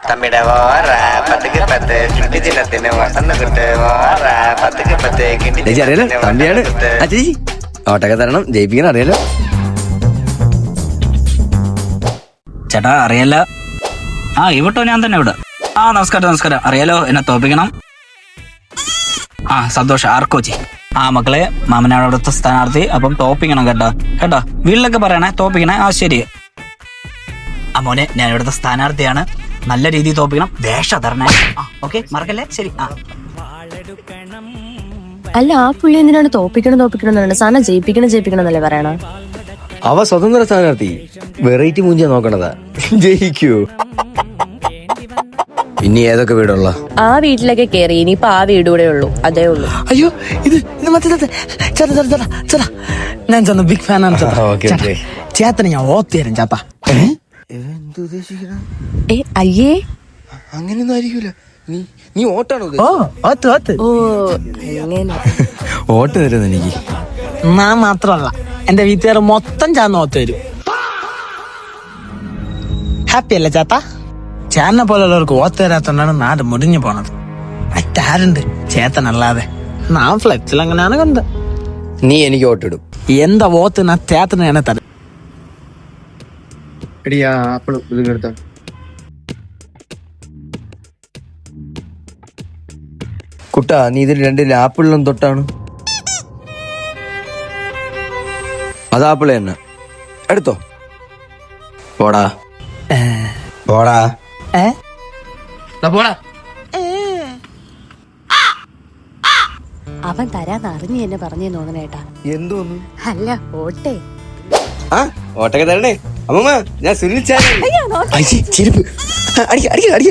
തമ്മിടെ വാറ പത്തുക്ക് പത്ത് കിണ്ടി ചിഹ്നത്തിന് വസന്ന് കിട്ട് വാറ പത്തുക്ക് പത്ത് കിണ്ടി അറിയാലോ തമ്പിയാണ്. ചേച്ചി ഓട്ടൊക്കെ തരണം, ജയിപ്പിക്കാൻ അറിയാലോ. ചേട്ടാ അറിയാലോ. ഇവിട്ടോ ഞാൻ തന്നെ ഇവിടെ. നമസ്കാരം. അറിയാലോ, എന്നെ തോപ്പിക്കണം. സന്തോഷം. ആർക്കോച്ചി. മക്കളെ, മാമനാണ് അവിടുത്തെ സ്ഥാനാർത്ഥി. അപ്പം തോപ്പിക്കണം കേട്ടോ. വീട്ടിലൊക്കെ പറയണേ, തോപ്പിക്കണേ. ശരി. മോനെ, ഞാൻ ഇവിടുത്തെ സ്ഥാനാർത്ഥിയാണ്. നല്ല രീതിയിൽ തോപ്പിക്കണം. വേഷം തരണേ. ഓക്കെ, മറക്കല്ലേ. ശരി. അല്ല, ആ പുള്ളി എന്തിനാണ് തോപ്പിക്കണം സാധനം ജയിപ്പിക്കണം എന്നല്ലേ പറയണ? അവ സ്വതന്ത്ര സ്ഥാനാർത്ഥി, വെറൈറ്റി മൂഞ്ച നോക്കണതാ. ജയിക്കൂ. ഇനി ഏതൊക്കെ വീടുള്ള ആ വീട്ടിലൊക്കെ കേറി. ഇനിയിപ്പൊ ആ വീട് കൂടെ ഉള്ളൂ. അതേ ഉള്ളൂ. അയ്യോ, ഇത് ചേട്ടാ ഞാൻ ചെന്ന ബിഗ് ഫാനാണ് ചേട്ടനെ. ഞാൻ ഓത്തിയരും ചേട്ടാ. അയ്യേ, അങ്ങനെയൊന്നും ആയിരിക്കൂല. നീ ഓട്ടാണോ? ഓത്ത് ഓ അങ്ങനെ. ഓട്ട് തരുന്നു എനിക്ക്. ഞാൻ മാത്രമല്ല, എന്റെ വീട്ടുകാർ മൊത്തം ചാന്ന് ഓത്ത് തരും. ഹാപ്പി അല്ലേ ചേട്ടാ? ചേട്ടനെ പോലുള്ളവർക്ക് ഓത്ത് തരാത്തോണ്ടാണ് നാട് മുടിഞ്ഞു പോണത്. മറ്റാരുണ്ട് ചേട്ടനല്ലാതെ? ഞാൻ ഫ്ലെക്സിൽ അങ്ങനെയാണ് കണ്ടത്. നീ എനിക്ക് ഓട്ടിടും. എന്താ ഓത്ത് ഞാൻ ചേട്ടന് തന്നെ തരും. കുട്ടാ, നീ ഇതിൽ 2 ആപ്പിളിലും തൊട്ടാണ്. അത് ആപ്പിള് തന്നെ. എടുത്തോ. പോടാ. അവൻ തരാന്ന് അറിഞ്ഞു എന്നെ പറഞ്ഞു തോന്നണേട്ടാ. എന്തോന്നു? അല്ല, ഓട്ടെ. ഓട്ടൊക്കെ തരണേ. അമ്മമ്മ, ഞാൻ സുനിൽ. ചെരുപ്പ് അടിക്ക.